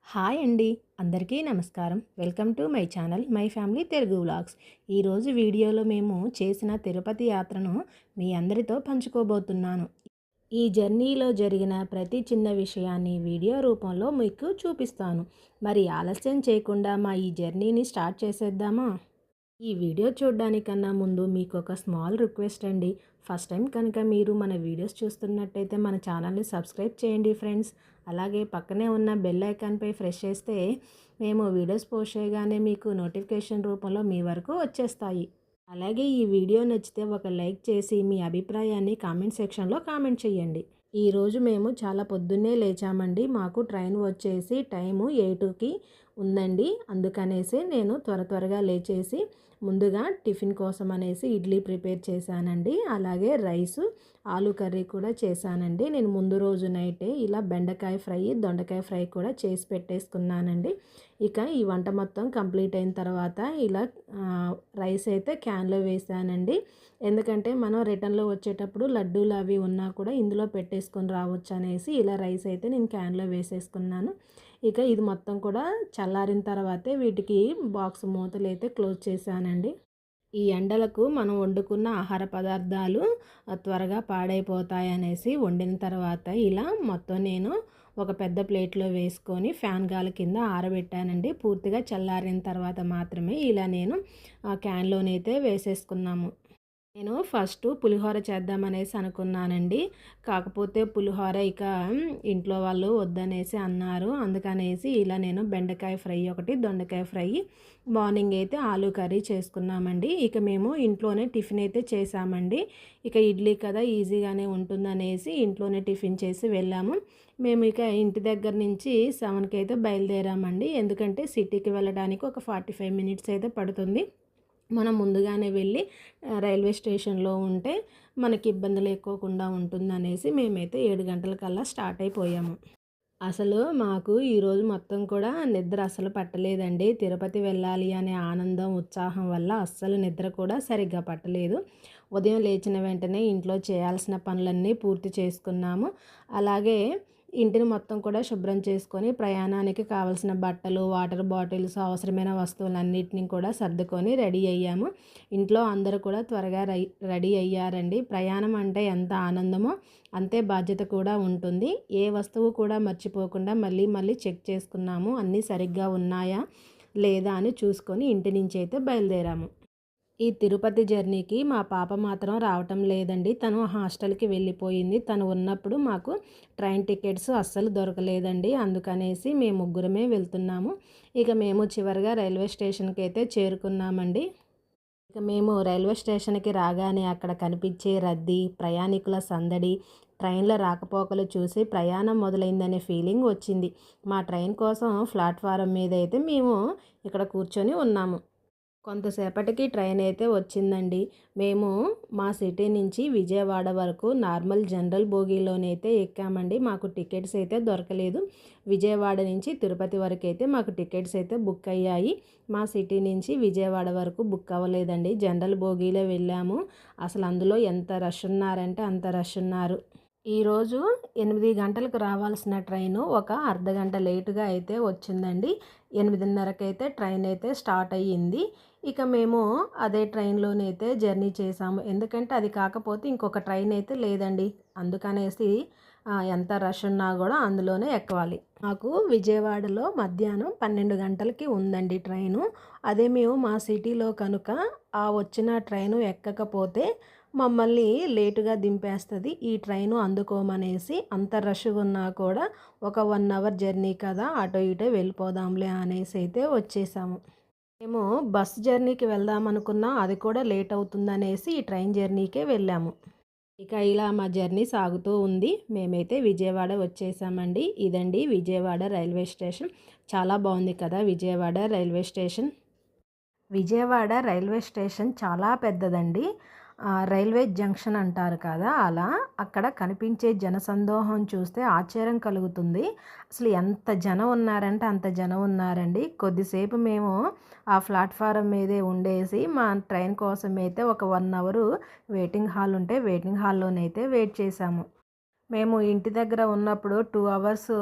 Hi అండి. అందరికీ నమస్కారం. Welcome to my channel my family Telugu vlogs. ఈరోజు వీడియోలో మేము చేసిన తిరుపతి యాత్రను మీ అందరితో పంచుకోబోతున్నాను. ఈ జర్నీలో జరిగిన ప్రతి చిన్న విషయాన్ని వీడియో రూపంలో మీకు చూపిస్తాను. మరి ఆలస్యం చేయకుండా మా ఈ జర్నీని స్టార్ట్ చేసేద్దామా? ఈ వీడియో చూడడానికన్నా ముందు మీకు ఒక స్మాల్ రిక్వెస్ట్ అండి. ఫస్ట్ టైం కనుక మీరు మన వీడియోస్ చూస్తున్నట్టయితే మన ఛానల్ని సబ్స్క్రైబ్ చేయండి ఫ్రెండ్స్. అలాగే పక్కనే ఉన్న బెల్ ఐకాన్పై ప్రెస్ చేస్తే మేము వీడియోస్ పోస్ట్ చేయగానే మీకు నోటిఫికేషన్ రూపంలో మీ వరకు వచ్చేస్తాయి. అలాగే ఈ వీడియో నచ్చితే ఒక లైక్ చేసి మీ అభిప్రాయాన్ని కామెంట్ సెక్షన్లో కామెంట్ చేయండి. ఈరోజు మేము చాలా పొద్దున్నే లేచామండి. మాకు ట్రైన్ వచ్చేసి టైము 8కి ఉందండి. అందుకనేసి నేను త్వరగా లేచేసి ముందుగా టిఫిన్ కోసం అనేసి ఇడ్లీ ప్రిపేర్ చేశానండి. అలాగే రైసు, ఆలు కర్రీ కూడా చేశానండి. నేను ముందు రోజు నైటే ఇలా బెండకాయ ఫ్రై, దొండకాయ ఫ్రై కూడా చేసి పెట్టేసుకున్నానండి. ఇక ఈ వంట మొత్తం కంప్లీట్ అయిన తర్వాత ఇలా రైస్ అయితే క్యాన్లో వేసానండి. ఎందుకంటే మనం రిటర్న్లో వచ్చేటప్పుడు లడ్డూలు అవి ఉన్నా కూడా ఇందులో పెట్టేసుకొని రావచ్చు అనేసి ఇలా రైస్ అయితే నేను క్యాన్లో వేసేసుకున్నాను. ఇక ఇది మొత్తం కూడా చల్లారిన తర్వాతే వీటికి బాక్స్ మూతలు అయితే క్లోజ్ చేశానండి. ఈ ఎండలకు మనం వండుకున్న ఆహార పదార్థాలు త్వరగా పాడైపోతాయనేసి వండిన తర్వాత ఇలా మొత్తం నేను ఒక పెద్ద ప్లేట్లో వేసుకొని ఫ్యాన్ గాలి కింద ఆరబెట్టానండి. పూర్తిగా చల్లారిన తర్వాత మాత్రమే ఇలా నేను క్యాన్లోనైతే వేసేసుకున్నాము. నేను ఫస్ట్ పులిహోర చేద్దామనేసి అనుకున్నానండి. కాకపోతే పులిహోర ఇక ఇంట్లో వాళ్ళు వద్దనేసి అన్నారు. అందుకనేసి ఇలా నేను బెండకాయ ఫ్రై ఒకటి, దొండకాయ ఫ్రై, మార్నింగ్ అయితే ఆలు కర్రీ చేసుకున్నామండి. ఇక మేము ఇంట్లోనే టిఫిన్ అయితే చేసామండి. ఇక ఇడ్లీ కదా ఈజీగానే ఉంటుందనేసి ఇంట్లోనే టిఫిన్ చేసి వెళ్ళాము. మేము ఇక ఇంటి దగ్గర నుంచి 7కి అయితే బయలుదేరామండి. ఎందుకంటే సిటీకి వెళ్ళడానికి ఒక 45 మినిట్స్ అయితే పడుతుంది. మనం ముందుగానే వెళ్ళి రైల్వే స్టేషన్లో ఉంటే మనకి ఇబ్బందులు ఎక్కువకుండా ఉంటుందనేసి మేమైతే 7 గంటలకల్లా స్టార్ట్ అయిపోయాము. అసలు మాకు ఈరోజు మొత్తం కూడా నిద్ర అసలు పట్టలేదండి. తిరుపతి వెళ్ళాలి అనే ఆనందం, ఉత్సాహం వల్ల అస్సలు నిద్ర కూడా సరిగ్గా పట్టలేదు. ఉదయం లేచిన వెంటనే ఇంట్లో చేయాల్సిన పనులన్నీ పూర్తి చేసుకున్నాము. అలాగే ఇంటిని మొత్తం కూడా శుభ్రం చేసుకొని ప్రయాణానికి కావలసిన బట్టలు, వాటర్ బాటిల్స్, అవసరమైన వస్తువులన్నిటిని కూడా సర్దుకొని రెడీ అయ్యాము. ఇంట్లో అందరూ కూడా త్వరగా రెడీ అయ్యారండి. ప్రయాణం అంటే ఎంత ఆనందమో అంతే బాధ్యత కూడా ఉంటుంది. ఏ వస్తువు కూడా మర్చిపోకుండా మళ్ళీ చెక్ చేసుకున్నాము. అన్నీ సరిగ్గా ఉన్నాయా లేదా అని చూసుకొని ఇంటి నుంచి అయితే బయలుదేరాము. ఈ తిరుపతి జర్నీకి మా పాప మాత్రం రావటం లేదండి. తను హాస్టల్కి వెళ్ళిపోయింది. తను ఉన్నప్పుడు మాకు ట్రైన్ టికెట్స్ అస్సలు దొరకలేదండి. అందుకనేసి మేము ముగ్గురమే వెళ్తున్నాము. ఇక మేము చివరిగా రైల్వే స్టేషన్కి అయితే చేరుకున్నామండి. ఇక మేము రైల్వే స్టేషన్కి రాగానే అక్కడ కనిపించే రద్దీ, ప్రయాణికుల సందడి, ట్రైన్ల రాకపోకలు చూసి ప్రయాణం మొదలైందనే ఫీలింగ్ వచ్చింది. మా ట్రైన్ కోసం ప్లాట్ఫారం మీద అయితే మేము ఇక్కడ కూర్చొని ఉన్నాము. కొంతసేపటికి ట్రైన్ అయితే వచ్చిందండి. మేము మా సిటీ నుంచి విజయవాడ వరకు నార్మల్ జనరల్ బోగీలోనైతే ఎక్కామండి. మాకు టికెట్స్ అయితే దొరకలేదు. విజయవాడ నుంచి తిరుపతి వరకు అయితే మాకు టికెట్స్ అయితే బుక్ అయ్యాయి. మా సిటీ నుంచి విజయవాడ వరకు బుక్ అవ్వలేదండి. జనరల్ బోగీలో వెళ్ళాము. అసలు అందులో ఎంత రష్ ఉన్నారంటే అంత రష్ ఉన్నారు. ఈరోజు 8 గంటలకు రావాల్సిన ట్రైను ఒక అర్ధగంట లేటుగా అయితే వచ్చిందండి. 8:30కి అయితే ట్రైన్ అయితే స్టార్ట్ అయ్యింది. ఇక మేము అదే ట్రైన్లోనైతే జర్నీ చేసాము. ఎందుకంటే అది కాకపోతే ఇంకొక ట్రైన్ అయితే లేదండి. అందుకనేసి ఎంత రష్ ఉన్నా కూడా అందులోనే ఎక్కవాలి. మాకు విజయవాడలో మధ్యాహ్నం 12 గంటలకి ఉందండి ట్రైను. అదే మేము మా సిటీలో కనుక ఆ వచ్చిన ట్రైను ఎక్కకపోతే మమ్మల్ని లేటుగా దింపేస్తుంది. ఈ ట్రైను అందుకోమనేసి అంత రష్గా ఉన్నా కూడా ఒక 1 అవర్ జర్నీ కదా అటో ఇటో వెళ్ళిపోదాంలే అనేసి అయితే వచ్చేసాము. మేము బస్ జర్నీకి వెళ్దాం అనుకున్నా అది కూడా లేట్ అవుతుందనేసి ఈ ట్రైన్ జర్నీకే వెళ్ళాము. ఇక ఇలా మా జర్నీ సాగుతూ ఉంది. మేమైతే విజయవాడ వచ్చేసామండి. ఇదండి విజయవాడ రైల్వే స్టేషన్. చాలా బాగుంది కదా Vijayawada railway station. Vijayawada railway station చాలా పెద్దదండి. రైల్వే జంక్షన్ అంటారు కదా అలా. అక్కడ కనిపించే జనసందోహం చూస్తే ఆశ్చర్యం కలుగుతుంది. అసలు ఎంత జనం ఉన్నారంటే అంత జనం ఉన్నారండి. కొద్దిసేపు మేము ఆ ప్లాట్ఫారం మీదే ఉండేసి మా ట్రైన్ కోసం అయితే ఒక 1 అవరు వెయిటింగ్ హాల్ ఉంటే వెయిటింగ్ హాల్లోనైతే వెయిట్ చేసాము. మేము ఇంటి దగ్గర ఉన్నప్పుడు 2 అవర్స్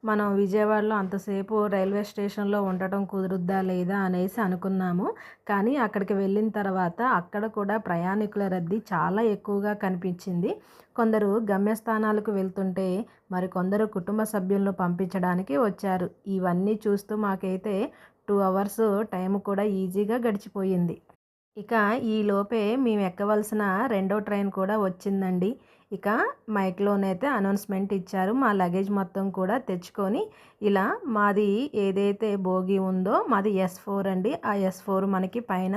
మనం విజయవాడలో అంతసేపు రైల్వే స్టేషన్లో ఉండటం కుదురుద్దా లేదా అనేసి అనుకున్నాము. కానీ అక్కడికి వెళ్ళిన తర్వాత అక్కడ కూడా ప్రయాణికుల రద్దీ చాలా ఎక్కువగా కనిపించింది. కొందరు గమ్యస్థానాలకు వెళ్తుంటే మరికొందరు కుటుంబ సభ్యులను పంపించడానికి వచ్చారు. ఇవన్నీ చూస్తూ మాకైతే 2 అవర్స్ టైం కూడా ఈజీగా గడిచిపోయింది. ఇక ఈలోపే మేము ఎక్కవలసిన రెండో ట్రైన్ కూడా వచ్చిందండి. ఇక మైక్‌లోనైతే అనౌన్స్‌మెంట్ ఇచ్చారు. మా లగేజ్ మొత్తం కూడా తెచ్చుకొని ఇలా మాది ఏదైతే బోగీ ఉందో మాది S4 అండి. ఆ S4 మనకి పైన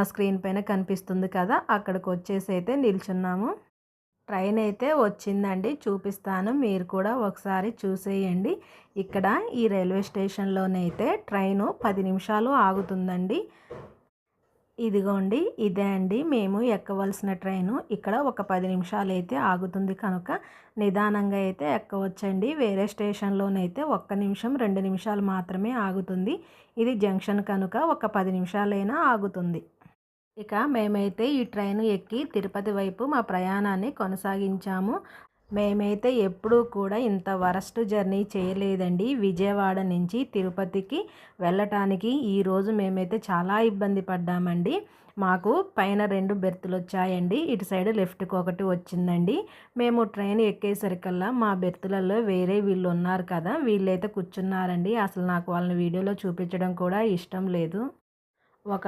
స్క్రీన్ పైన కనిపిస్తుంది కదా! అక్కడికొచ్చేసి అయితే నిల్చున్నాము. ట్రైన్ అయితే వచ్చిందండి. చూపిస్తాను. మీరు కూడా ఒకసారి చూసేయండి. ఇక్కడ ఈ రైల్వే స్టేషన్‌లోనైతే ట్రైను 10 నిమిషాలు ఆగుతుందండి. ఇదిగోండి ఇదే అండి మేము ఎక్కవలసిన ట్రైను. ఇక్కడ ఒక 10 నిమిషాలైతే ఆగుతుంది కనుక నిదానంగా అయితే ఎక్కవచ్చండి. వేరే స్టేషన్‌లోనైతే 1 నిమిషం, 2 నిమిషాలు మాత్రమే ఆగుతుంది. ఇది జంక్షన్ కనుక ఒక 10 నిమిషాలైనా ఆగుతుంది. ఇక మేమైతే ఈ ట్రైను ఎక్కి తిరుపతి వైపు మా ప్రయాణాన్ని కొనసాగించాము. మేమైతే ఎప్పుడూ కూడా ఇంత వరస్ట్ జర్నీ చేయలేదండి. విజయవాడ నుంచి తిరుపతికి వెళ్ళటానికి ఈరోజు మేమైతే చాలా ఇబ్బంది పడ్డామండి. మాకు పైన 2 బెర్తులు వచ్చాయండి. ఇటు సైడ్ లెఫ్ట్‌కి ఒకటి వచ్చిందండి. మేము ట్రైన్ ఎక్కేసరికల్లా మా బెర్తులలో వేరే వీళ్ళు ఉన్నారు కదా! వీళ్ళైతే కూర్చున్నారండి. అసలు నాకు వాళ్ళని వీడియోలో చూపించడం కూడా ఇష్టం లేదు. ఒక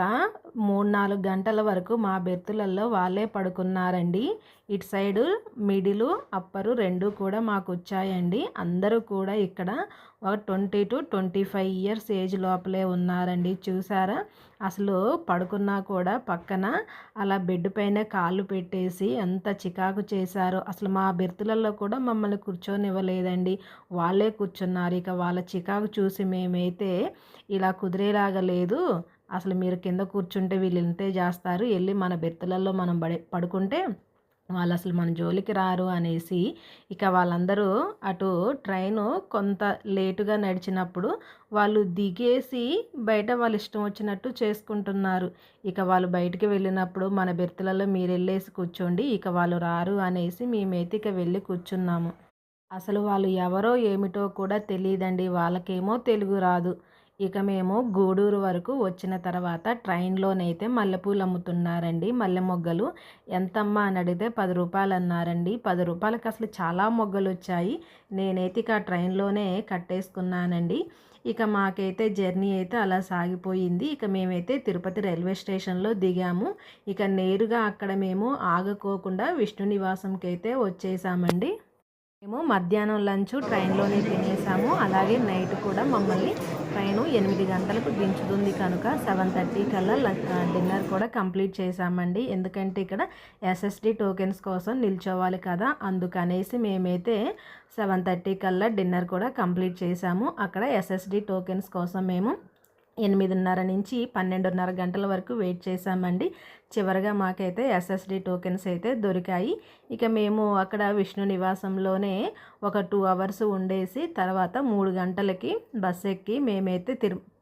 3, 4 గంటల వరకు మా బెర్తులలో వాళ్ళే పడుకున్నారండి. ఇటు సైడు మిడిలు, అప్పరు 2 కూడా మాకొచ్చాయండి. అందరూ కూడా ఇక్కడ ఒక 20-25 ఇయర్స్ ఏజ్ లోపలే ఉన్నారండి. చూసారా? అసలు పడుకున్నా కూడా పక్కన అలా బెడ్ పైన కాళ్ళు పెట్టేసి ఎంత చికాకు చేశారో. అసలు మా బెర్తులలో కూడా మమ్మల్ని కూర్చోనివ్వలేదండి. వాళ్ళే కూర్చున్నారు. ఇక వాళ్ళ చికాకు చూసి మేమైతే ఇలా కుదిరేలాగా లేదు. అసలు మీరు కింద కూర్చుంటే వీళ్ళు ఇంతే చేస్తారు. ఎళ్ళి మన బెర్తులలో మనం పడుకుంటే వాళ్ళు అసలు మన జోలికి రారు అనేసి ఇక వాళ్ళందరూ అటు ట్రైను కొంత లేటుగా నడిచినప్పుడు వాళ్ళు దిగేసి బయట వాళ్ళ ఇష్టం వచ్చినట్టు చేసుకుంటున్నారు. ఇక వాళ్ళు బయటికి వెళ్ళినప్పుడు మన బెర్తులలో మీరు వెళ్ళేసి కూర్చోండి. ఇక వాళ్ళు రారు అనేసి మేమైతే ఇక వెళ్ళి కూర్చున్నాము. అసలు వాళ్ళు ఎవరో ఏమిటో కూడా తెలీదండి. వాళ్ళకేమో తెలుగు రాదు. ఇక మేము గూడూరు వరకు వచ్చిన తర్వాత ట్రైన్‌లోనైతే మల్లెపూలు అమ్ముతున్నారండి. మల్లె మొగ్గలు. ఎంతమ్మా అని అడిగితే రూ. 10 అన్నారండి. రూ. 10కి అసలు చాలా మొగ్గలొచ్చాయి. నేనైతే ఇక ట్రైన్‌లోనే కట్టేసుకున్నానండి. ఇక మాకైతే జర్నీ అయితే అలా సాగిపోయింది. ఇక మేమైతే తిరుపతి రైల్వే స్టేషన్‌లో దిగాము. ఇక నేరుగా అక్కడ మేము ఆగకోకుండా విష్ణు నివాసంకైతే వచ్చేసామండి. మేము మధ్యాహ్నం లంచ్ ట్రైన్‌లోనే తినేసాము. అలాగే నైట్ కూడా మమ్మల్ని ట్రైను 8 గంటలకు దించుతుంది కనుక 7:30 కల్లా డిన్నర్ కూడా కంప్లీట్ చేసామండి. ఎందుకంటే ఇక్కడ ఎస్ఎస్‌డి టోకెన్స్ కోసం నిల్చోవాలి కదా! అందుకనేసి మేమైతే 7:30 కల్లా డిన్నర్ కూడా కంప్లీట్ చేసాము. అక్కడ ఎస్ఎస్‌డి టోకెన్స్ కోసం మేము 8:30 నుంచి 12:30 గంటల వరకు వెయిట్ చేసామండి. చివరగా మాకైతే ఎస్ఎస్‌డి టోకెన్స్ అయితే దొరికాయి. ఇక మేము అక్కడ విష్ణు నివాసంలోనే ఒక 2 అవర్స్ ఉండేసి తర్వాత 3 గంటలకి బస్ ఎక్కి మేమైతే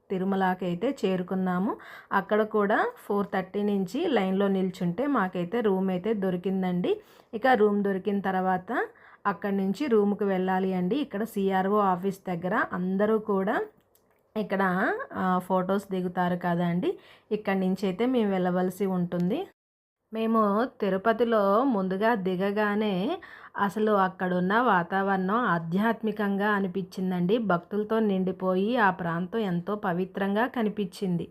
తిరుమలకైతే చేరుకున్నాము. అక్కడ కూడా 4:30 నుంచి లైన్లో నిల్చుంటే మాకైతే రూమ్ అయితే దొరికిందండి. ఇక రూమ్ దొరికిన తర్వాత అక్కడి నుంచి రూమ్‌కి వెళ్ళాలి అండి. ఇక్కడ సిఆర్ఓ ఆఫీస్ దగ్గర అందరూ కూడా ఇక్కడ ఫొటోస్ దిగుతారు కదండి. ఇక్కడి నుంచి అయితే మేము వెళ్ళవలసి ఉంటుంది. మేము తిరుపతిలో ముందుగా దిగగానే అసలు అక్కడున్న వాతావరణం ఆధ్యాత్మికంగా అనిపించిందండి. భక్తులతో నిండిపోయి ఆ ప్రాంతం ఎంతో పవిత్రంగా కనిపించింది.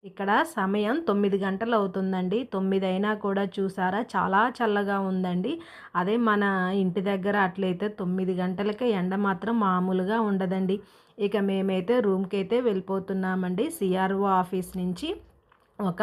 ఇక్కడ సమయం 9 గంటలు అవుతుందండి. 9 అయినా కూడా చూసారా చాలా చల్లగా ఉందండి. అదే మన ఇంటి దగ్గర అట్లయితే 9 గంటలకే ఎండ మాత్రం మామూలుగా ఉండదండి. ఇక మేమైతే రూమ్‌కైతే వెళ్ళిపోతున్నామండి. సిఆర్ఓ ఆఫీస్ నుంచి ఒక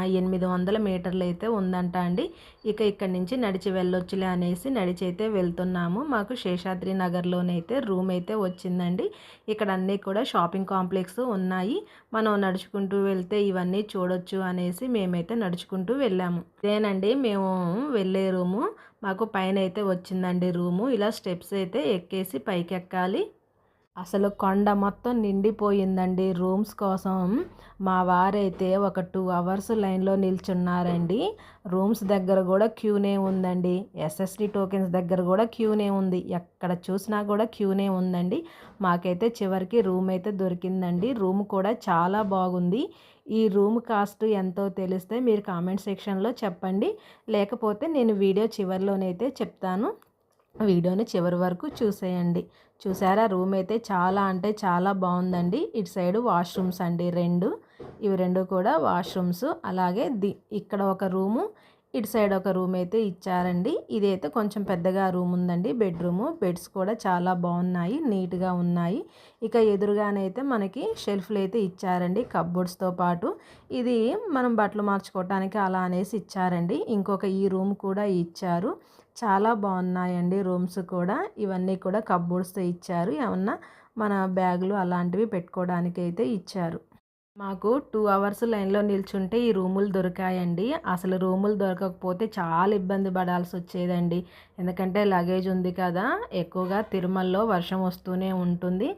800 మీటర్లు అయితే ఉందంట అండి. ఇక ఇక్కడి నుంచి నడిచి వెళ్ళొచ్చులే అనేసి నడిచైతే వెళ్తున్నాము. మాకు శేషాద్రి నగర్‌లోనైతే రూమ్ అయితే వచ్చిందండి. ఇక్కడ అన్నీ కూడా షాపింగ్ కాంప్లెక్స్ ఉన్నాయి. మనం నడుచుకుంటూ వెళ్తే ఇవన్నీ చూడొచ్చు అనేసి మేమైతే నడుచుకుంటూ వెళ్ళాము. ఇదేనండి మేము వెళ్ళే రూము. మాకు పైన అయితే వచ్చిందండి రూము. ఇలా స్టెప్స్ అయితే ఎక్కేసి పైకెక్కాలి. అసలు కొండ మొత్తం నిండిపోయిందండి రూమ్స్ కోసం. మా వారైతే ఒక 2 అవర్స్ లైన్లో నిల్చున్నారండి. రూమ్స్ దగ్గర కూడా క్యూనే ఉందండి. ఎస్ఎస్డి టోకెన్స్ దగ్గర కూడా క్యూనే ఉంది. ఎక్కడ చూసినా కూడా క్యూనే ఉందండి. మాకైతే చివరికి రూమ్ అయితే దొరికిందండి. రూమ్ కూడా చాలా బాగుంది. ఈ రూమ్ కాస్ట్ ఎంతో తెలిస్తే మీరు కామెంట్ సెక్షన్లో చెప్పండి. లేకపోతే నేను వీడియో చివరిలోనైతే చెప్తాను. వీడియోని చివరి వరకు చూసేయండి. చూసారా, రూమ్ అయితే చాలా అంటే చాలా బాగుందండి. ఇటు సైడ్ వాష్రూమ్స్ అండి 2. ఇవి 2 కూడా వాష్రూమ్స్. అలాగే ఇక్కడ ఒక రూము, ఇటు సైడ్ ఒక రూమ్ అయితే ఇచ్చారండి. ఇదైతే కొంచెం పెద్దగా రూమ్ ఉందండి, బెడ్రూము. బెడ్స్ కూడా చాలా బాగున్నాయి, నీట్గా ఉన్నాయి. ఇక ఎదురుగానైతే మనకి షెల్ఫ్లు అయితే ఇచ్చారండి కప్బోర్డ్స్తో పాటు. ఇది మనం బట్టలు మార్చుకోవటానికి అలా అనేసి ఇచ్చారండి. ఇంకొక ఈ రూమ్ కూడా ఇచ్చారు. చాలా బాగున్నాయండి రూమ్స్ కూడా. ఇవన్నీ కూడా కప్బోర్డ్స్తో ఇచ్చారు. ఏమన్నా మన బ్యాగులు అలాంటివి పెట్టుకోవడానికి అయితే ఇచ్చారు. మాకు 2 అవర్స్ లైన్లో నిల్చుంటే ఈ రూములు దొరికాయండి. అసలు రూములు దొరకకపోతే చాలా ఇబ్బంది పడాల్సి వచ్చేదండి. ఎందుకంటే లగేజ్ ఉంది కదా, ఎక్కువగా తిరుమలలో వర్షం వస్తూనే ఉంటుంది.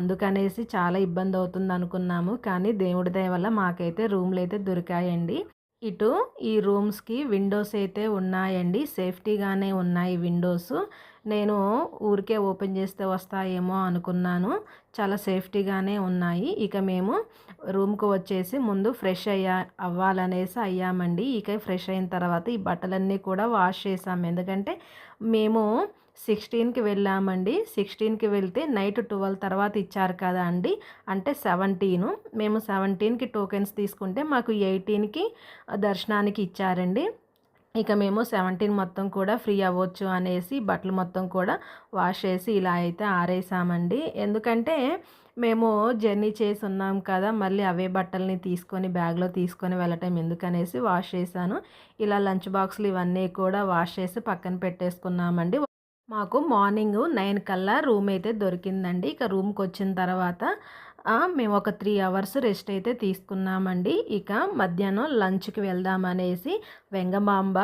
అందుకనేసి చాలా ఇబ్బంది అవుతుంది అనుకున్నాము. కానీ దేవుడి దయ వల్ల మాకైతే రూమ్లు అయితే దొరికాయండి. ఇటు ఈ రూమ్స్కి విండోస్ అయితే ఉన్నాయండి. సేఫ్టీగానే ఉన్నాయి విండోస్. నేను ఊరికే ఓపెన్ చేస్తే వస్తాయేమో అనుకున్నాను. చాలా సేఫ్టీగానే ఉన్నాయి. ఇక మేము రూమ్కి వచ్చేసి ముందు ఫ్రెష్ అవ్వాలనేసి అయ్యామండి. ఇక ఫ్రెష్ అయిన తర్వాత ఈ బట్టలన్నీ కూడా వాష్ చేసాము. ఎందుకంటే మేము 16కి వెళ్ళామండి. 16కి వెళ్తే నైట్ 12 తర్వాత ఇచ్చారు కదా అండి. అంటే 17. మేము 17కి టోకెన్స్ తీసుకుంటే మాకు 18కి దర్శనానికి ఇచ్చారండి. ఇక మేము 17 మొత్తం కూడా ఫ్రీ అవ్వచ్చు అనేసి బట్టలు మొత్తం కూడా వాష్ చేసి ఇలా అయితే ఆరేసామండి. ఎందుకంటే మేము జర్నీ చేసి ఉన్నాం కదా, మళ్ళీ అవే బట్టల్ని తీసుకొని బ్యాగ్లో తీసుకొని వెళ్ళటం ఎందుకనేసి వాష్ చేశాను. ఇలా లంచ్ బాక్సులు ఇవన్నీ కూడా వాష్ చేసి పక్కన పెట్టేసుకున్నామండి. మాకు మార్నింగ్ 9 కల్లా రూమ్ అయితే దొరికిందండి. ఇక రూమ్కి వచ్చిన తర్వాత మేము ఒక 3 అవర్స్ రెస్ట్ అయితే తీసుకున్నామండి. ఇక మధ్యాహ్నం లంచ్కి వెళ్దామనేసి వెంగమాంబ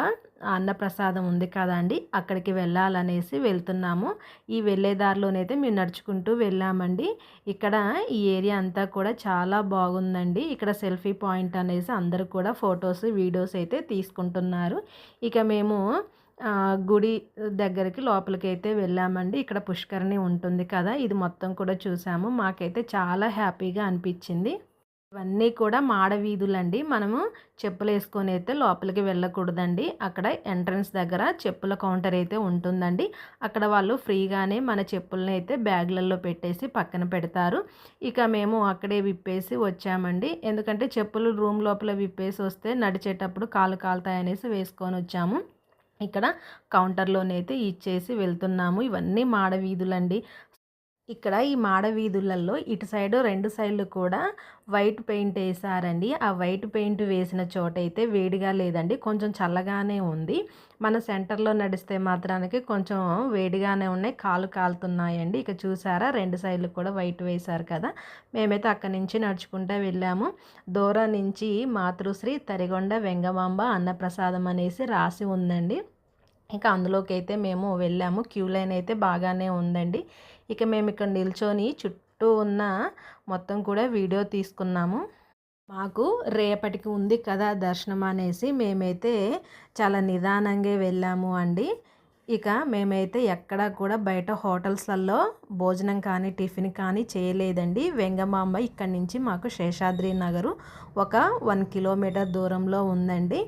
అన్నప్రసాదం ఉంది కదండి, అక్కడికి వెళ్ళాలనేసి వెళ్తున్నాము. ఈ వెళ్ళే దారిలోనైతే మేము నడుచుకుంటూ వెళ్ళామండి. ఇక్కడ ఈ ఏరియా అంతా కూడా చాలా బాగుందండి. ఇక్కడ సెల్ఫీ పాయింట్ అనేసి అందరూ కూడా ఫొటోస్ వీడియోస్ అయితే తీసుకుంటున్నారు. ఇక మేము గుడి దగ్గరికి లోపలికి అయితే వెళ్ళామండి. ఇక్కడ పుష్కరిణి ఉంటుంది కదా, ఇది మొత్తం కూడా చూసాము. మాకైతే చాలా హ్యాపీగా అనిపించింది. ఇవన్నీ కూడా మాడ వీధులండి. మనము చెప్పులు వేసుకొని అయితే లోపలికి వెళ్ళకూడదండి. అక్కడ ఎంట్రన్స్ దగ్గర చెప్పుల కౌంటర్ అయితే ఉంటుందండి. అక్కడ వాళ్ళు ఫ్రీగానే మన చెప్పుల్ని అయితే బ్యాగ్లలో పెట్టేసి పక్కన పెడతారు. ఇక మేము అక్కడే విప్పేసి వచ్చామండి. ఎందుకంటే చెప్పులు రూమ్ లోపల విప్పేసి వస్తే నడిచేటప్పుడు కాలు కాలుతాయనేసి వేసుకొని వచ్చాము. ఇక్కడ కౌంటర్లోనైతే ఇచ్చేసి వెళ్తున్నాము. ఇవన్నీ మాడ వీధులండి. ఇక్కడ ఈ మాడ వీధులలో ఇటు సైడు 2 సైడ్లు కూడా వైట్ పెయింట్ వేసారండి. ఆ వైట్ పెయింట్ వేసిన చోట అయితే వేడిగా లేదండి, కొంచెం చల్లగానే ఉంది. మన సెంటర్లో నడిస్తే మాత్రానికి కొంచెం వేడిగానే ఉన్నాయి, కాలు కాలుతున్నాయండి. ఇక చూసారా, 2 సైడ్లు కూడా వైట్ వేశారు కదా. మేమైతే అక్కడి నుంచి నడుచుకుంటూ వెళ్ళాము. దూరం నుంచి మాతృశ్రీ తరిగొండ వెంగమాంబ అన్నప్రసాదం అనేసి రాసి ఉందండి. ఇంకా అందులోకి అయితే మేము వెళ్ళాము. క్యూ లైన్ అయితే బాగానే ఉందండి. ఇక మేము ఇక్కడ నిల్చొని చుట్టూ ఉన్న మొత్తం కూడా వీడియో తీసుకున్నాము. మాకు రేపటికి ఉంది కదా దర్శనం అనేసి మేమైతే చాలా నిదానంగా వెళ్ళాము అండి. ఇక మేమైతే ఎక్కడా కూడా బయట హోటల్స్లలో భోజనం కానీ టిఫిన్ కానీ చేయలేదండి. వెంగమాంబ ఇక్కడి నుంచి మాకు శేషాద్రి నగరు ఒక 1 కిలోమీటర్ దూరంలో ఉందండి.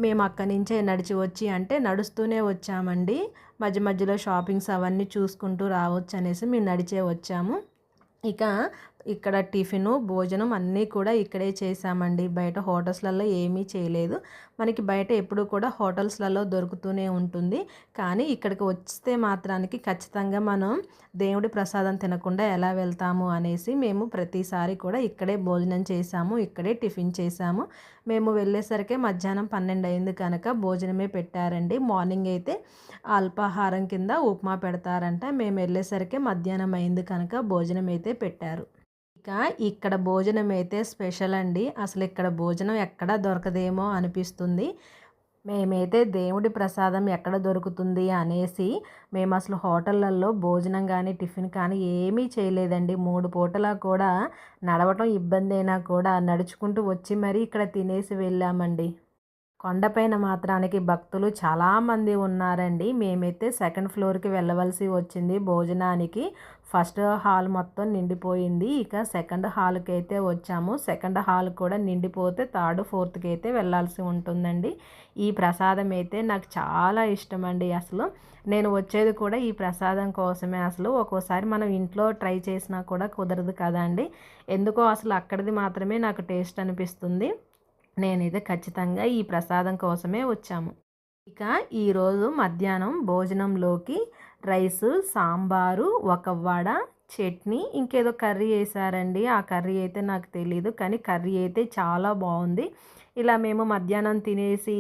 మేము అక్కడి నుంచే నడిచి వచ్చి, అంటే నడుస్తూనే వచ్చామండి. మధ్య మధ్యలో షాపింగ్స్ అవన్నీ చూసుకుంటూ రావచ్చు అనేసి మేము నడిచే వచ్చాము. ఇక ఇక్కడ టిఫిను భోజనం అన్నీ కూడా ఇక్కడే చేసామండి. బయట హోటల్స్లలో ఏమీ చేయలేదు. మనకి బయట ఎప్పుడు కూడా హోటల్స్లలో దొరుకుతూనే ఉంటుంది. కానీ ఇక్కడికి వస్తే మాత్రానికి ఖచ్చితంగా మనం దేవుడి ప్రసాదం తినకుండా ఎలా వెళ్తాము అనేసి మేము ప్రతిసారి కూడా ఇక్కడే భోజనం చేసాము, ఇక్కడే టిఫిన్ చేసాము. మేము వెళ్ళేసరికి మధ్యాహ్నం 12 అయింది కనుక భోజనమే పెట్టారండి. మార్నింగ్ అయితే అల్పాహారం కింద ఉప్మా పెడతారంట. మేము వెళ్ళేసరికి మధ్యాహ్నం అయింది కనుక భోజనం అయితే పెట్టారు. ఇక ఇక్కడ భోజనం అయితే స్పెషల్ అండి. అసలు ఇక్కడ భోజనం ఎక్కడా దొరకదేమో అనిపిస్తుంది. మేమైతే దేవుడి ప్రసాదం ఎక్కడ దొరుకుతుంది అనేసి మేము అసలు హోటళ్ళల్లో భోజనం కానీ టిఫిన్ కానీ ఏమీ చేయలేదండి. 3 పూటలా కూడా నడవటం ఇబ్బంది అయినా కూడా నడుచుకుంటూ వచ్చి మరీ ఇక్కడ తినేసి వెళ్ళామండి. కొండపైన మాత్రానికి భక్తులు చాలామంది ఉన్నారండి. మేమైతే సెకండ్ ఫ్లోర్‌కి వెళ్ళవలసి వచ్చింది భోజనానికి. ఫస్ట్ హాల్ మొత్తం నిండిపోయింది. ఇక సెకండ్ హాల్‌కైతే వచ్చాము. సెకండ్ హాల్ కూడా నిండిపోతే థర్డ్, ఫోర్త్‌కి అయితే వెళ్ళాల్సి ఉంటుందండి. ఈ ప్రసాదం అయితే నాకు చాలా ఇష్టమండి అసలు. నేను వచ్చేది కూడా ఈ ప్రసాదం కోసమే అసలు. ఒక్కోసారి మనం ఇంట్లో ట్రై చేసినా కూడా కుదరదు కదండీ. ఎందుకో అసలు అక్కడిది మాత్రమే నాకు టేస్ట్ అనిపిస్తుంది. నేనైతే ఖచ్చితంగా ఈ ప్రసాదం కోసమే వచ్చాము. ఇక ఈరోజు మధ్యాహ్నం భోజనంలోకి రైసు, సాంబారు, ఒక వడ, చట్నీ, ఇంకేదో కర్రీ వేశారండి. ఆ కర్రీ అయితే నాకు తెలీదు. కానీ కర్రీ అయితే చాలా బాగుంది. ఇలా మేము మధ్యాహ్నం తినేసి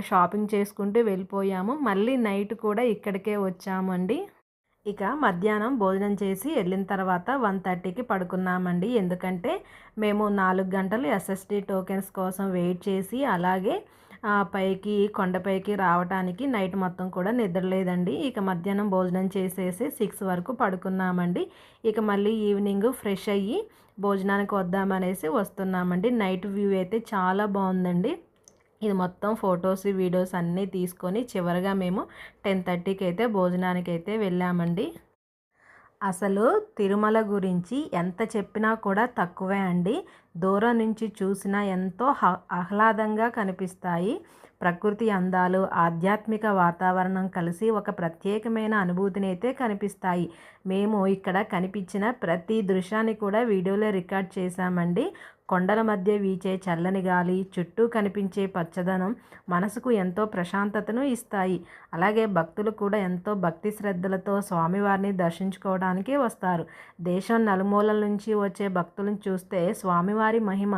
షాపింగ్ చేసుకుంటూ వెళ్ళిపోయాము. మళ్ళీ నైట్ కూడా ఇక్కడికే వచ్చామండి. ఇక మధ్యాహ్నం భోజనం చేసి వెళ్ళిన తర్వాత 1:30కి పడుకున్నామండి. ఎందుకంటే మేము 4 గంటలు ఎస్ఎస్‌డి టోకెన్స్ కోసం వెయిట్ చేసి అలాగే పైకి కొండపైకి రావటానికి నైట్ మొత్తం కూడా నిద్రలేదండి. ఇక మధ్యాహ్నం భోజనం చేసేసి 6 వరకు పడుకున్నామండి. ఇక మళ్ళీ ఈవినింగ్ ఫ్రెష్ అయ్యి భోజనానికి వద్దామనేసి వస్తున్నామండి. నైట్ వ్యూ అయితే చాలా బాగుందండి. ఇది మొత్తం ఫొటోస్, వీడియోస్ అన్నీ తీసుకొని చివరిగా మేము 10:30కి అయితే భోజనానికైతే వెళ్ళామండి. అసలు తిరుమల గురించి ఎంత చెప్పినా కూడా తక్కువే అండి. దూరం నుంచి చూసినా ఎంతో ఆహ్లాదంగా కనిపిస్తాయి. ప్రకృతి అందాలు, ఆధ్యాత్మిక వాతావరణం కలిసి ఒక ప్రత్యేకమైన అనుభూతిని అయితే కనిపిస్తాయి. మేము ఇక్కడ కనిపించిన ప్రతి దృశ్యాన్ని కూడా వీడియోలో రికార్డ్ చేశామండి. కొండల మధ్య వీచే చల్లని గాలి, చుట్టూ కనిపించే పచ్చదనం మనసుకు ఎంతో ప్రశాంతతను ఇస్తాయి. అలాగే భక్తులు కూడా ఎంతో భక్తి శ్రద్ధలతో స్వామివారిని దర్శించుకోవడానికి వస్తారు. దేశం నలుమూలల నుంచి వచ్చే భక్తులను చూస్తే స్వామివారి మహిమ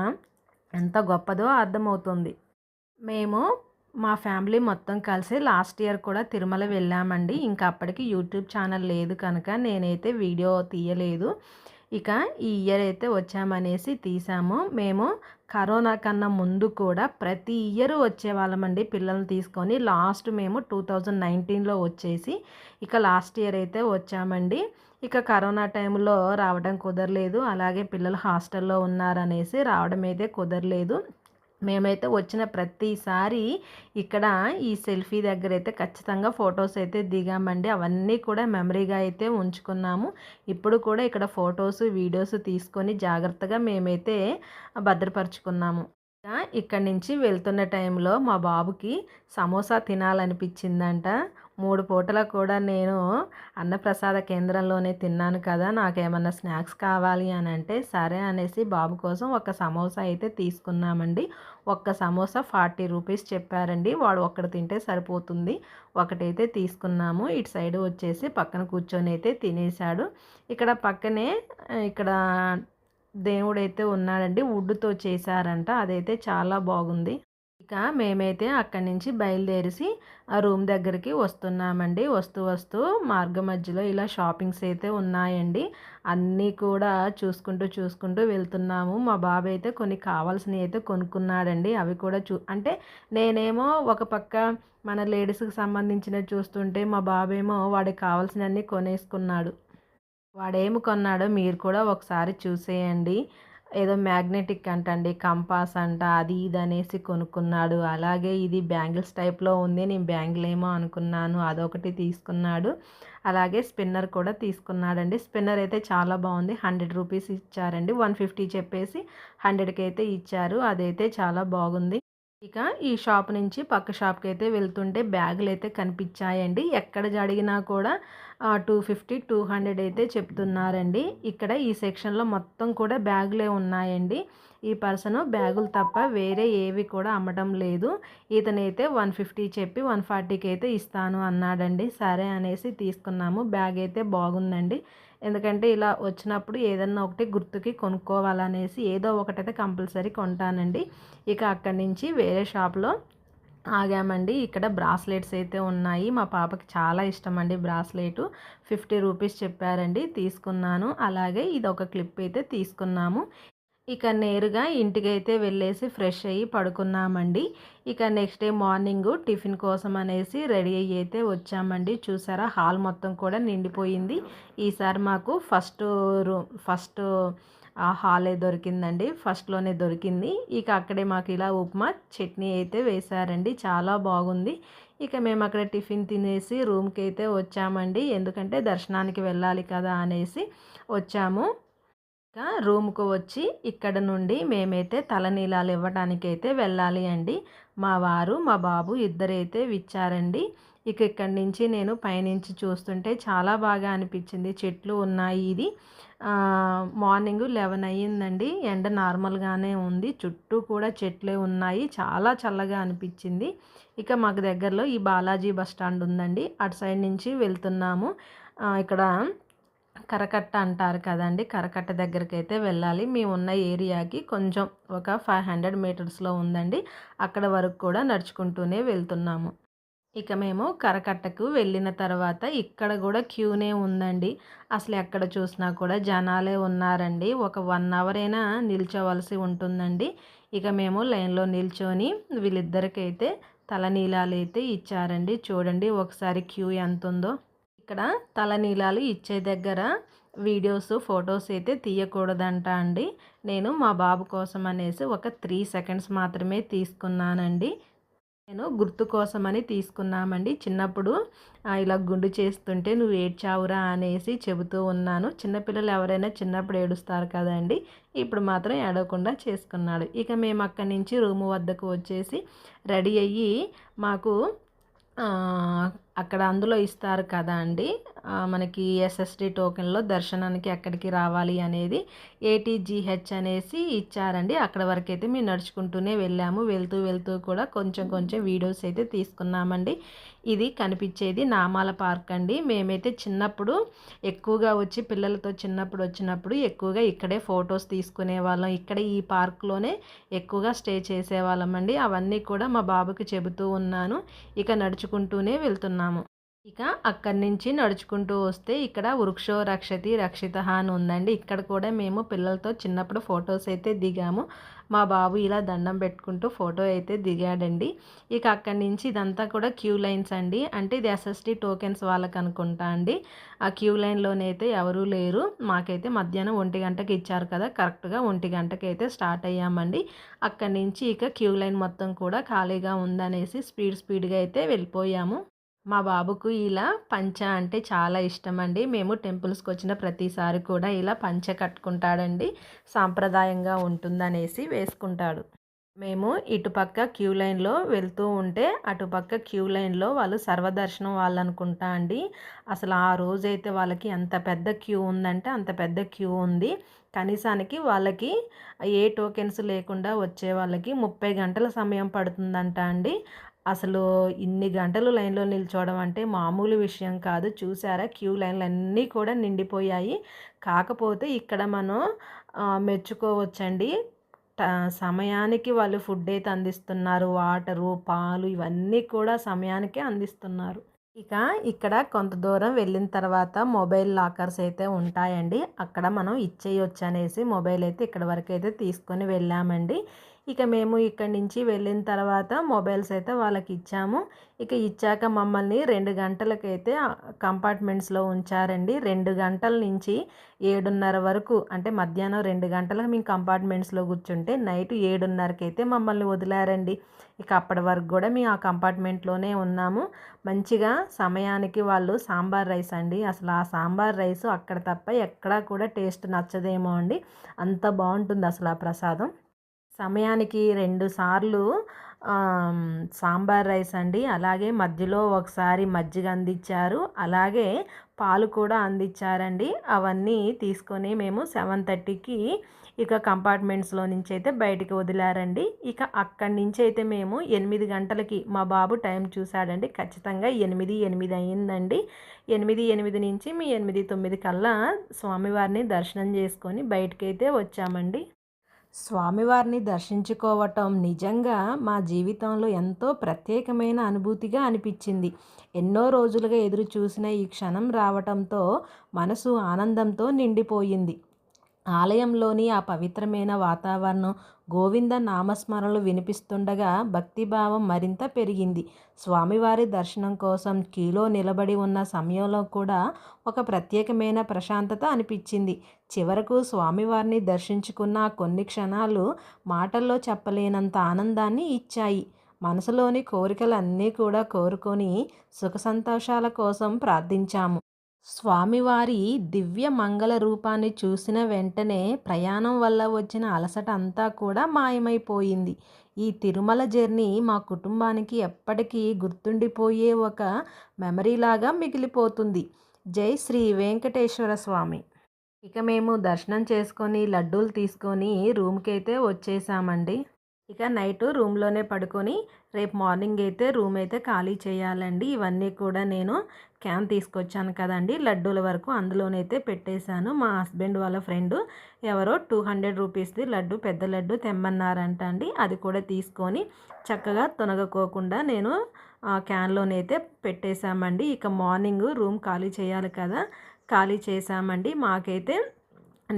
ఎంత గొప్పదో అర్థమవుతుంది. మేము మా ఫ్యామిలీ మొత్తం కలిసి లాస్ట్ ఇయర్ కూడా తిరుమల వెళ్ళామండి. ఇంకా అప్పటికి యూట్యూబ్ ఛానల్ లేదు కనుక నేనైతే వీడియో తీయలేదు. ఇక ఈ ఇయర్ అయితే వచ్చామనేసి తీసాము. మేము కరోనా కన్నా ముందు కూడా ప్రతి ఇయర్ వచ్చేవాళ్ళమండి పిల్లల్ని తీసుకొని. లాస్ట్ మేము 2019లో వచ్చేసి ఇక లాస్ట్ ఇయర్ అయితే వచ్చామండి. ఇక కరోనా టైంలో రావడం కుదరలేదు. అలాగే పిల్లలు హాస్టల్లో ఉన్నారనేసి రావడం అయితే కుదరలేదు. మేమైతే వచ్చిన ప్రతిసారి ఇక్కడ ఈ సెల్ఫీ దగ్గర అయితే ఖచ్చితంగా ఫొటోస్ అయితే దిగామండి. అవన్నీ కూడా మెమరీగా అయితే ఉంచుకున్నాము. ఇప్పుడు కూడా ఇక్కడ ఫొటోస్, వీడియోస్ తీసుకొని జాగ్రత్తగా మేమైతే భద్రపరుచుకున్నాము. ఇక్కడి నుంచి వెళ్తున్న టైంలో మా బాబుకి సమోసా తినాలనిపించిందంట. 3 పూటలా కూడా నేను అన్నప్రసాద కేంద్రంలోనే తిన్నాను కదా, నాకేమన్నా స్నాక్స్ కావాలి అని అంటే సరే అనేసి బాబు కోసం ఒక సమోసా అయితే తీసుకున్నామండి. ఒక్క సమోసా 40 రూపీస్ చెప్పారండి. వాడు ఒక్కటి తింటే సరిపోతుంది. ఒకటైతే తీసుకున్నాము. ఇటు సైడ్ వచ్చేసి పక్కన కూర్చొని అయితే తినేశాడు. ఇక్కడ పక్కనే ఇక్కడ దేవుడైతే ఉన్నాడండి. వుడ్‌తో చేశారంట. అదైతే చాలా బాగుంది. ఇక మేమైతే అక్కడి నుంచి బయలుదేరేసి ఆ రూమ్ దగ్గరికి వస్తున్నామండి. వస్తూ మార్గ మధ్యలో ఇలా షాపింగ్స్ అయితే ఉన్నాయండి. అన్నీ కూడా చూసుకుంటూ వెళ్తున్నాము. మా బాబు అయితే కొన్ని కావాల్సినవి అయితే కొనుక్కున్నాడండి. అవి కూడా అంటే నేనేమో ఒక పక్క మన లేడీస్‌కి సంబంధించినవి చూస్తుంటే మా బాబేమో వాడికి కావాల్సినవన్నీ కొనేసుకున్నాడు. వాడేమి కొన్నాడో మీరు కూడా ఒకసారి చూసేయండి. ఏదో మ్యాగ్నెటిక్ అంటండి, కంపాస్ అంట, అది ఇది అనేసి కొనుక్కున్నాడు. అలాగే ఇది బ్యాంగిల్స్ టైప్లో ఉంది. నేను బ్యాంగిల్ ఏమో అనుకున్నాను, అదొకటి తీసుకున్నాడు. అలాగే స్పిన్నర్ కూడా తీసుకున్నాడండి. స్పిన్నర్ అయితే చాలా బాగుంది. 100 రూపీస్ ఇచ్చారండి. 150 చెప్పేసి 100కి అయితే ఇచ్చారు. అదైతే చాలా బాగుంది. ఇక ఈ షాప్ నుంచి పక్క షాప్కి అయితే వెళ్తుంటే బ్యాగులు అయితే కనిపించాయండి. ఎక్కడ అడిగినా కూడా 250, 200 అయితే చెప్తున్నారండి. ఇక్కడ ఈ సెక్షన్లో మొత్తం కూడా బ్యాగులే ఉన్నాయండి. ఈ పర్సన్ బ్యాగులు తప్ప వేరే ఏవి కూడా అమ్మటం లేదు. ఇతనైతే 150 చెప్పి 140కి అయితే ఇస్తాను అన్నాడండి. సరే అనేసి తీసుకున్నాము. బ్యాగ్ అయితే బాగుందండి. ఎందుకంటే ఇలా వచ్చినప్పుడు ఏదన్నా ఒకటి గుర్తుకి కొనుక్కోవాలనేసి ఏదో ఒకటైతే కంపల్సరీ కొంటానండి. ఇక అక్కడి నుంచి వేరే షాప్లో ఆగామండి. ఇక్కడ బ్రాస్లెట్స్ అయితే ఉన్నాయి. మా పాపకి చాలా ఇష్టం అండి బ్రాస్లెట్. 50 రూపీస్ చెప్పారండి. తీసుకున్నాను. అలాగే ఇది ఒక క్లిప్ అయితే తీసుకున్నాము. ఇక నేరుగా ఇంటికైతే వెళ్ళేసి ఫ్రెష్ అయ్యి పడుకున్నామండి. ఇక నెక్స్ట్ డే మార్నింగు టిఫిన్ కోసం అనేసి రెడీ అయ్యి అయితే వచ్చామండి. చూసారా హాల్ మొత్తం కూడా నిండిపోయింది. ఈసారి మాకు ఫస్ట్ హాలే దొరికిందండి. ఫస్ట్‌లోనే దొరికింది. ఇక అక్కడే మాకు ఇలా ఉప్మా, చట్నీ అయితే వేశారండి. చాలా బాగుంది. ఇక మేము అక్కడ టిఫిన్ తినేసి రూమ్‌కి అయితే వచ్చామండి. ఎందుకంటే దర్శనానికి వెళ్ళాలి కదా అనేసి వచ్చాము. ఇక రూమ్‌కు వచ్చి ఇక్కడ నుండి మేమైతే తలనీలాలు ఇవ్వటానికైతే వెళ్ళాలి అండి. మా వారు, మా బాబు ఇద్దరైతే విచ్చారండి. ఇక ఇక్కడి నుంచి నేను పైనుంచి చూస్తుంటే చాలా బాగా అనిపించింది. చెట్లు ఉన్నాయి. ఇది మార్నింగ్ 11 అయ్యిందండి. ఎండ నార్మల్‌గానే ఉంది. చుట్టూ కూడా చెట్లే ఉన్నాయి. చాలా చల్లగా అనిపించింది. ఇక మాకు దగ్గరలో ఈ బాలాజీ బస్ స్టాండ్ ఉందండి. అటు సైడ్ నుంచి వెళ్తున్నాము. ఇక్కడ కరకట్ట అంటారు కదండి. కరకట్ట దగ్గరికైతే వెళ్ళాలి. మేము ఉన్న ఏరియాకి కొంచెం ఒక 500 మీటర్స్లో ఉందండి. అక్కడ వరకు కూడా నడుచుకుంటూనే వెళ్తున్నాము. ఇక మేము కరకట్టకు వెళ్ళిన తర్వాత ఇక్కడ కూడా క్యూనే ఉందండి. అసలు ఎక్కడ చూసినా కూడా జనాలే ఉన్నారండి. ఒక 1 అవర్ అయినా నిల్చోవలసి ఉంటుందండి. ఇక మేము లైన్లో నిల్చొని వీళ్ళిద్దరికైతే తలనీలాలు అయితే ఇచ్చారండి. చూడండి ఒకసారి క్యూ ఎంత ఉందో. ఇక్కడ తలనీలాలు ఇచ్చే దగ్గర వీడియోస్, ఫొటోస్ అయితే తీయకూడదంట అండి. నేను మా బాబు కోసం అనేసి ఒక 3 సెకండ్స్ మాత్రమే తీసుకున్నానండి. నేను గుర్తు కోసమని తీసుకున్నామండి. చిన్నప్పుడు ఇలా గుండు చేస్తుంటే నువ్వు ఏడ్చావురా అనేసి చెబుతూ ఉన్నాను. చిన్నపిల్లలు ఎవరైనా చిన్నప్పుడు ఏడుస్తారు కదండి. ఇప్పుడు మాత్రం ఏడవకుండా చేసుకున్నాడు. ఇక మేము అక్కడి నుంచి రూము వద్దకు వచ్చేసి రెడీ అయ్యి మాకు అక్కడ అందులో ఇస్తారు కదా అండి. మనకి ఎస్ఎస్డి టోకెన్లో దర్శనానికి ఎక్కడికి రావాలి అనేది ఏటీజీహెచ్ అనేసి ఇచ్చారండి. అక్కడ వరకు అయితే మేము నడుచుకుంటూనే వెళ్ళాము. వెళ్తూ కూడా కొంచెం వీడియోస్ అయితే తీసుకున్నామండి. ఇది కనిపించేది నామాల పార్క్ అండి. మేమైతే చిన్నప్పుడు ఎక్కువగా వచ్చి పిల్లలతో చిన్నప్పుడు వచ్చినప్పుడు ఎక్కువగా ఇక్కడే ఫొటోస్ తీసుకునే వాళ్ళం. ఇక్కడే ఈ పార్క్లోనే ఎక్కువగా స్టే చేసేవాళ్ళం అండి. అవన్నీ కూడా మా బాబుకి చెబుతూ ఉన్నాను. ఇక నడుచుకుంటూనే వెళ్తున్నాము. ఇక అక్కడి నుంచి నడుచుకుంటూ వస్తే ఇక్కడ వృక్షో రక్షతి రక్షితః అని ఉందండి. ఇక్కడ కూడా మేము పిల్లలతో చిన్నప్పుడు ఫొటోస్ అయితే దిగాము. మా బాబు ఇలా దండం పెట్టుకుంటూ ఫోటో అయితే దిగాడండి. ఇక అక్కడి నుంచి ఇదంతా కూడా క్యూ లైన్స్ అండి. అంటే ఇది ఎస్ఎస్డి టోకెన్స్ వాళ్ళకి అనుకుంటా అండి. ఆ క్యూ లైన్లోనైతే ఎవరూ లేరు. మాకైతే మధ్యాహ్నం 1 గంటకి ఇచ్చారు కదా, కరెక్ట్గా 1 గంటకి అయితే స్టార్ట్ అయ్యామండి. అక్కడి నుంచి ఇక క్యూ లైన్ మొత్తం కూడా ఖాళీగా ఉందనేసి స్పీడ్గా అయితే వెళ్ళిపోయాము. మా బాబుకు ఇలా పంచ అంటే చాలా ఇష్టమండి. మేము టెంపుల్స్కి వచ్చిన ప్రతిసారి కూడా ఇలా పంచ కట్టుకుంటాడండి. సాంప్రదాయంగా ఉంటుందనేసి వేసుకుంటాడు. మేము ఇటుపక్క క్యూ లైన్లో వెళ్తూ ఉంటే అటుపక్క క్యూ లైన్లో వాళ్ళు సర్వదర్శనం వాళ్ళు అనుకుంటా అండి. అసలు ఆ రోజైతే వాళ్ళకి ఎంత పెద్ద క్యూ ఉందంటే అంత పెద్ద క్యూ ఉంది. కనీసానికి వాళ్ళకి ఏ టోకెన్స్ లేకుండా వచ్చే వాళ్ళకి 30 గంటల సమయం పడుతుందంట అండి. అసలు ఇన్ని గంటలు లైన్లో నిల్చోవడం అంటే మామూలు విషయం కాదు. చూసారా క్యూ లైన్లు అన్నీ కూడా నిండిపోయాయి. కాకపోతే ఇక్కడ మనం మెచ్చుకోవచ్చండి. సమయానికి వాళ్ళు ఫుడ్ అయితే అందిస్తున్నారు. వాటరు, పాలు ఇవన్నీ కూడా సమయానికే అందిస్తున్నారు. ఇక ఇక్కడ కొంత దూరం వెళ్ళిన తర్వాత మొబైల్ లాకర్స్ అయితే ఉంటాయండి. అక్కడ మనం ఇచ్చేయొచ్చు అనేసి మొబైల్ అయితే ఇక్కడ వరకు అయితే తీసుకొని వెళ్ళామండి. ఇక మేము ఇక్కడి నుంచి వెళ్ళిన తర్వాత మొబైల్స్ అయితే వాళ్ళకి ఇచ్చాము. ఇక ఇచ్చాక మమ్మల్ని 2 గంటలకైతే కంపార్ట్మెంట్స్లో ఉంచారండి. 2 గంటల నుంచి 7:30 వరకు అంటే మధ్యాహ్నం 2 గంటలకు మేము కంపార్ట్మెంట్స్లో కూర్చుంటే నైట్ 7:30కి అయితే మమ్మల్ని వదిలారండి. ఇక అప్పటి వరకు కూడా మేము ఆ కంపార్ట్మెంట్లోనే ఉన్నాము. మంచిగా సమయానికి వాళ్ళు సాంబార్ రైస్ అండి. అసలు ఆ సాంబార్ రైస్ అక్కడ తప్ప ఎక్కడా కూడా టేస్ట్ నచ్చదేమో అండి. అంత బాగుంటుంది అసలు ఆ ప్రసాదం. సమయానికి 2 సార్లు సాంబార్ రైస్ అండి. అలాగే మధ్యలో ఒకసారి మజ్జిగ అందించారు. అలాగే పాలు కూడా అందించారండి. అవన్నీ తీసుకొని మేము 7:30కి ఇక కంపార్ట్మెంట్స్లో నుంచి అయితే బయటికి వదిలారండి. ఇక అక్కడి నుంచి అయితే మేము 8 గంటలకి మా బాబు టైం చూశాడండి. ఖచ్చితంగా 8 అయ్యిందండి. 8 నుంచి మీ 8-9 కల్లా స్వామివారిని దర్శనం చేసుకొని బయటకైతే వచ్చామండి. స్వామివారిని దర్శించుకోవటం నిజంగా మా జీవితంలో ఎంతో ప్రత్యేకమైన అనుభూతిగా అనిపించింది. ఎన్నో రోజులుగా ఎదురు చూసిన ఈ క్షణం రావటంతో మనసు ఆనందంతో నిండిపోయింది. ఆలయంలోని ఆ పవిత్రమైన వాతావరణం, గోవింద నామస్మరణలు వినిపిస్తుండగా భక్తిభావం మరింత పెరిగింది. స్వామివారి దర్శనం కోసం క్యూలో నిలబడి ఉన్న సమయంలో కూడా ఒక ప్రత్యేకమైన ప్రశాంతత అనిపించింది. చివరకు స్వామివారిని దర్శించుకున్న కొన్ని క్షణాలు మాటల్లో చెప్పలేనంత ఆనందాన్ని ఇచ్చాయి. మనసులోని కోరికలన్నీ కూడా కోరుకొని సుఖ సంతోషాల కోసం ప్రార్థించాము. స్వామివారి దివ్య మంగళ రూపాన్ని చూసిన వెంటనే ప్రయాణం వల్ల వచ్చిన అలసట అంతా కూడా మాయమైపోయింది. ఈ తిరుమల జర్నీ మా కుటుంబానికి ఎప్పటికీ గుర్తుండిపోయే ఒక మెమరీలాగా మిగిలిపోతుంది. జై శ్రీ వెంకటేశ్వర స్వామి. ఇక మేము దర్శనం చేసుకొని లడ్డూలు తీసుకొని రూమ్కి అయితే వచ్చేసామండి. ఇక నైట్ రూమ్లోనే పడుకొని రేపు మార్నింగ్ అయితే రూమ్ అయితే ఖాళీ చేయాలండి. ఇవన్నీ కూడా నేను క్యాన్ తీసుకొచ్చాను కదండి లడ్డూల వరకు అందులోనైతే పెట్టేశాను. మా హస్బెండ్ వాళ్ళ ఫ్రెండ్ ఎవరో 200 రూపీస్ది లడ్డు, పెద్ద లడ్డు తెమ్మన్నారంట అండి. అది కూడా తీసుకొని చక్కగా తొనగకోకుండా నేను క్యాన్లోనైతే పెట్టేశామండి. ఇక మార్నింగ్ రూమ్ ఖాళీ చేయాలి కదా, ఖాళీ చేశామండి. మాకైతే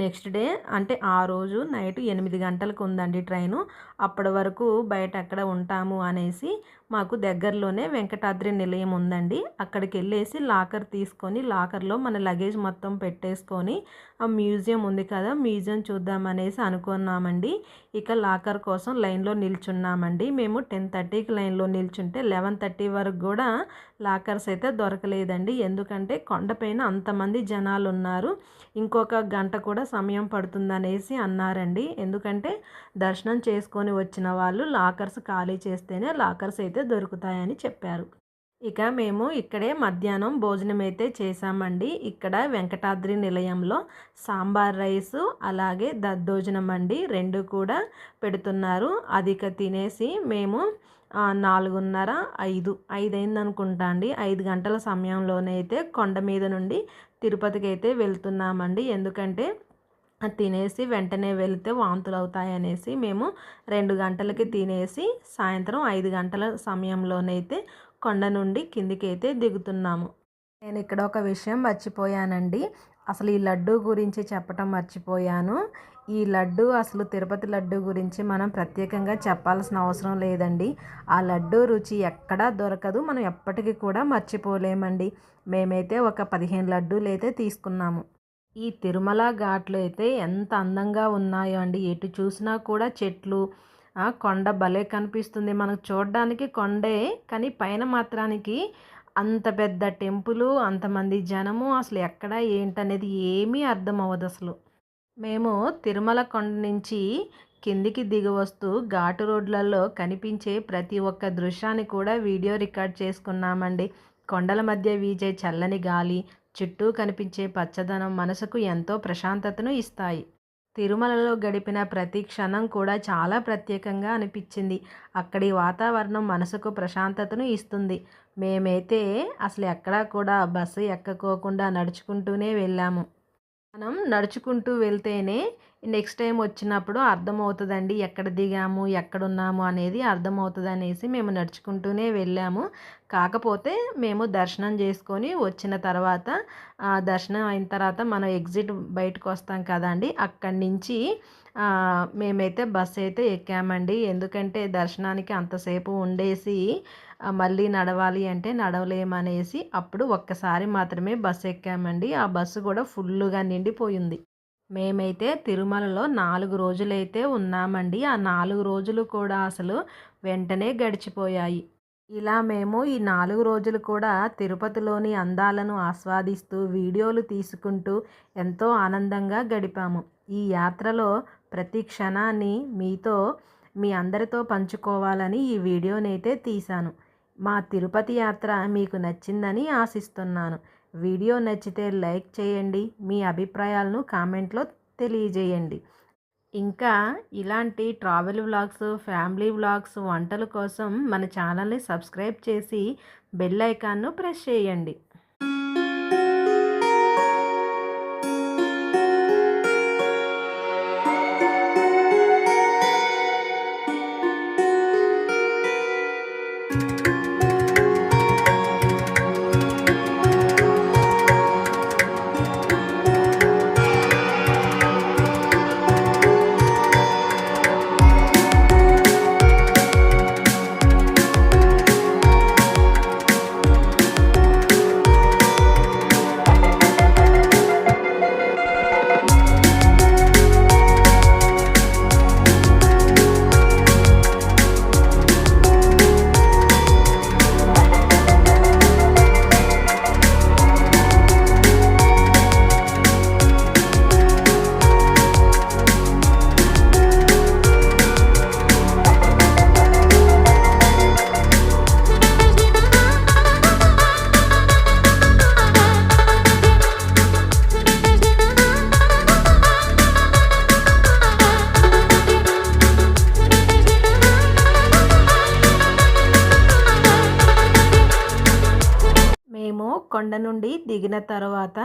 నెక్స్ట్ డే అంటే ఆ రోజు నైట్ 8 గంటలకు ఉందండి ట్రైను. అప్పటి వరకు బయట ఎక్కడ ఉంటాము అనేసి మాకు దగ్గరలోనే వెంకటాద్రి నిలయం ఉందండి. అక్కడికి వెళ్ళేసి లాకర్ తీసుకొని లాకర్లో మన లగేజ్ మొత్తం పెట్టేసుకొని ఆ మ్యూజియం ఉంది కదా, మ్యూజియం చూద్దామనేసి అనుకున్నామండి. ఇక లాకర్ కోసం లైన్లో నిల్చున్నామండి. మేము 10:30కి లైన్లో నిల్చుంటే 11:30 వరకు కూడా లాకర్స్ అయితే దొరకలేదండి. ఎందుకంటే కొండపైన అంతమంది జనాలు ఉన్నారు, ఇంకొక గంట కూడా సమయం పడుతుందనేసి అన్నారండి. ఎందుకంటే దర్శనం చేసుకొని వచ్చిన వాళ్ళు లాకర్స్ ఖాళీ చేస్తేనే లాకర్స్ అయితే దొరుకుతాయని చెప్పారు. ఇక మేము ఇక్కడే మధ్యాహ్నం భోజనం అయితే చేసామండి. ఇక్కడ వెంకటాద్రి నిలయంలో సాంబార్ రైసు అలాగే దద్దోజనం అండి, 2 కూడా పెడుతున్నారు. అది తినేసి మేము 4:30, 5 అయిందనుకుంటా అండి. 5 గంటల సమయంలోనైతే కొండ మీద నుండి తిరుపతికి అయితే వెళ్తున్నామండి. ఎందుకంటే తినేసి వెంటనే వెళితే వాంతులు అవుతాయనేసి మేము 2 గంటలకి తినేసి సాయంత్రం 5 గంటల సమయంలోనైతే కొండ నుండి కిందికి అయితే దిగుతున్నాము. నేను ఇక్కడ ఒక విషయం మర్చిపోయానండి. అసలు ఈ లడ్డు గురించి చెప్పటం మర్చిపోయాను. ఈ లడ్డు అసలు తిరుపతి లడ్డు గురించి మనం ప్రత్యేకంగా చెప్పాల్సిన అవసరం లేదండి. ఆ లడ్డు రుచి ఎక్కడా దొరకదు, మనం ఎప్పటికీ కూడా మర్చిపోలేమండి. మేమైతే ఒక 15 లడ్డూలు అయితే తీసుకున్నాము. ఈ తిరుమల ఘాట్లు అయితే ఎంత అందంగా ఉన్నాయో అండి. ఎటు చూసినా కూడా చెట్లు, కొండ భలే కనిపిస్తుంది. మనకు చూడడానికి కొండే కానీ పైన మాత్రానికి అంత పెద్ద టెంపుల్, అంతమంది జనము, అసలు ఎక్కడ ఏంటనేది ఏమీ అర్థం అవ్వదు అసలు. మేము తిరుమల కొండ నుంచి కిందికి దిగి వస్తూ ఘాటు రోడ్లలో కనిపించే ప్రతి ఒక్క దృశ్యాన్ని కూడా వీడియో రికార్డ్ చేసుకున్నామండి. కొండల మధ్య వీచే చల్లని గాలి, చుట్టూ కనిపించే పచ్చదనం మనసుకు ఎంతో ప్రశాంతతను ఇస్తాయి. తిరుమలలో గడిపిన ప్రతి క్షణం కూడా చాలా ప్రత్యేకంగా అనిపించింది. అక్కడి వాతావరణం మనసుకు ప్రశాంతతను ఇస్తుంది. మేమైతే అసలు ఎక్కడా కూడా బస్సు ఎక్కకోకుండా నడుచుకుంటూనే వెళ్ళాము. మనం నడుచుకుంటూ వెళ్తేనే నెక్స్ట్ టైం వచ్చినప్పుడు అర్థమవుతుందండి, ఎక్కడ దిగాము ఎక్కడున్నాము అనేది అర్థమవుతుంది అనేసి మేము నడుచుకుంటూనే వెళ్ళాము. కాకపోతే మేము దర్శనం చేసుకొని వచ్చిన తర్వాత దర్శనం అయిన తర్వాత మనం ఎగ్జిట్ బయటకు వస్తాం కదండి, అక్కడి నుంచి మేమైతే బస్సు అయితే ఎక్కామండి. ఎందుకంటే దర్శనానికి అంతసేపు ఉండేసి మళ్ళీ నడవాలి అంటే నడవలేమనేసి అప్పుడు ఒక్కసారి మాత్రమే బస్సు ఎక్కామండి. ఆ బస్సు కూడా ఫుల్లుగా నిండిపోయింది. మేమైతే తిరుమలలో 4 రోజులైతే ఉన్నామండి. ఆ 4 రోజులు కూడా అసలు వెంటనే గడిచిపోయాయి. ఇలా మేము ఈ 4 రోజులు కూడా తిరుపతిలోని అందాలను ఆస్వాదిస్తూ వీడియోలు తీసుకుంటూ ఎంతో ఆనందంగా గడిపాము. ఈ యాత్రలో ప్రతి క్షణాన్ని మీ అందరితో పంచుకోవాలని ఈ వీడియోనైతే తీశాను. మా తిరుపతి యాత్ర మీకు నచ్చిందని ఆశిస్తున్నాను. వీడియో నచ్చితే లైక్ చేయండి, మీ అభిప్రాయాలను కామెంట్లో తెలియజేయండి. ఇంకా ఇలాంటి ట్రావెల్ వ్లాగ్స్, ఫ్యామిలీ వ్లాగ్స్, వంటల కోసం మన ఛానల్ని సబ్స్క్రైబ్ చేసి బెల్ ఐకాన్ను ప్రెస్ చేయండి. కొండ నుండి దిగిన తర్వాత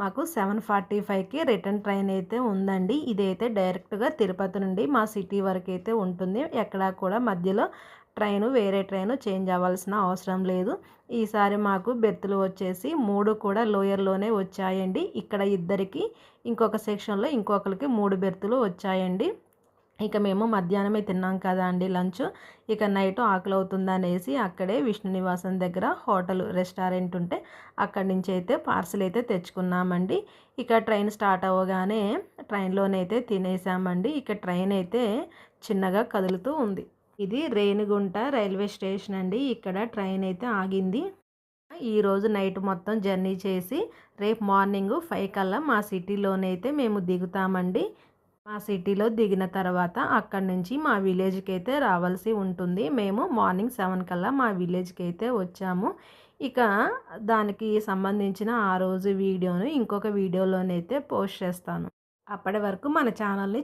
మాకు 7:45కి రిటర్న్ ట్రైన్ అయితే ఉందండి. ఇదైతే డైరెక్ట్గా తిరుపతి నుండి మా సిటీ వరకు అయితే ఉంటుంది. ఎక్కడా కూడా మధ్యలో వేరే ట్రైను చేంజ్ అవ్వాల్సిన అవసరం లేదు. ఈసారి మాకు బెర్తులు వచ్చేసి 3 కూడా లోయర్లోనే వచ్చాయండి. ఇక్కడ ఇద్దరికి, ఇంకొక సెక్షన్లో ఇంకొకరికి 3 బెర్తులు వచ్చాయండి. ఇక మేము మధ్యాహ్నమే తిన్నాం కదా అండి లంచ్. ఇక నైట్ ఆకలి అవుతుందనేసి అక్కడే విష్ణు నివాసం దగ్గర రెస్టారెంట్ ఉంటే అక్కడి నుంచి అయితే పార్సిల్ అయితే తెచ్చుకున్నామండి. ఇక ట్రైన్ స్టార్ట్ అవ్వగానే ట్రైన్లోనైతే తినేసామండి. ఇక ట్రైన్ అయితే చిన్నగా కదులుతూ ఉంది. ఇది రేణిగుంట రైల్వే స్టేషన్ అండి. ఇక్కడ ట్రైన్ అయితే ఆగింది. ఈరోజు నైట్ మొత్తం జర్నీ చేసి రేపు మార్నింగ్ 5 కల్లా మా సిటీలోనైతే మేము దిగుతామండి. మా సిటీలో దిగిన తర్వాత అక్కడి నుంచి మా విలేజ్కి అయితే రావాల్సి ఉంటుంది. మేము మార్నింగ్ 7 కల్లా మా విలేజ్కి అయితే వచ్చాము. ఇక దానికి సంబంధించిన ఆ రోజు వీడియోను ఇంకొక వీడియోలోనైతే పోస్ట్ చేస్తాను. అప్పటి వరకు మన ఛానల్ని